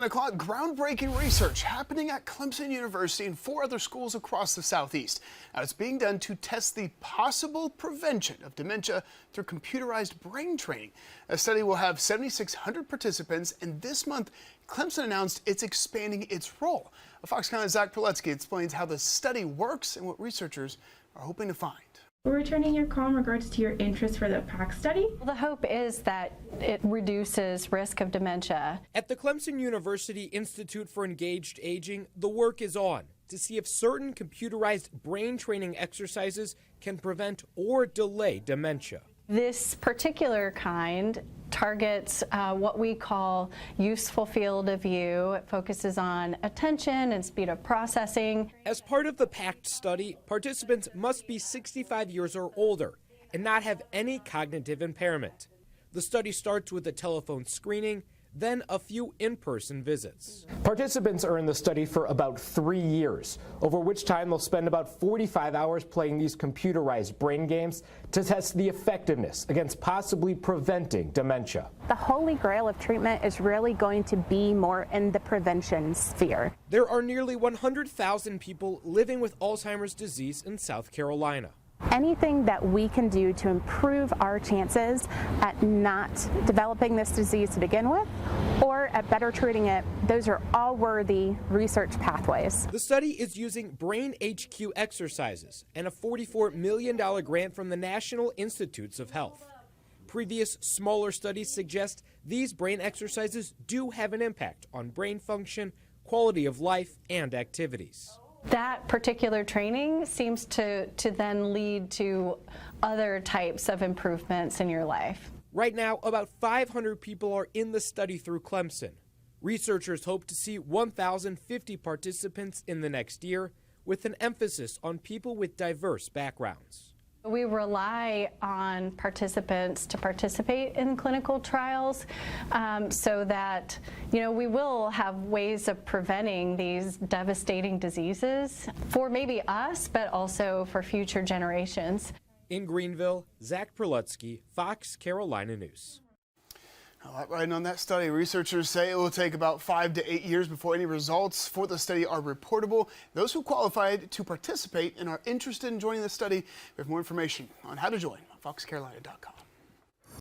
O'clock, groundbreaking research happening at Clemson University and 4 other schools across the Southeast. Now, it's being done to test the possible prevention of dementia through computerized brain training. A study will have 7,600 participants, and this month, Clemson announced it's expanding its role. Fox County's Zach Proletsky explains how the study works and what researchers are hoping to find. We're returning your call in regards to your interest for the PACT study. The hope is that it reduces risk of dementia. At the Clemson University Institute for Engaged Aging, the work is on to see if certain computerized brain training exercises can prevent or delay dementia. This particular kind targets what we call useful field of view. It focuses on attention and speed of processing. As part of the PACT study, participants must be 65 years or older and not have any cognitive impairment. The study starts with a telephone screening, then a few in-person visits. Participants are in the study for about 3 years, over which time they'll spend about 45 hours playing these computerized brain games to test the effectiveness against possibly preventing dementia. The holy grail of treatment is really going to be more in the prevention sphere. There are nearly 100,000 people living with Alzheimer's disease in South Carolina. Anything that we can do to improve our chances at not developing this disease to begin with, or at better treating it, those are all worthy research pathways. The study is using Brain HQ exercises and a $44 million grant from the National Institutes of Health. Previous smaller studies suggest these brain exercises do have an impact on brain function, quality of life, and activities. That particular training seems to then lead to other types of improvements in your life. Right now, about 500 people are in the study through Clemson. Researchers hope to see 1,050 participants in the next year, with an emphasis on people with diverse backgrounds. We rely on participants to participate in clinical trials so that, we will have ways of preventing these devastating diseases for maybe us, but also for future generations. In Greenville, Zach Proletsky, Fox Carolina News. Right on that study, researchers say it will take about 5 to 8 years before any results for the study are reportable. Those who qualified to participate and are interested in joining the study, we have more information on how to join on foxcarolina.com.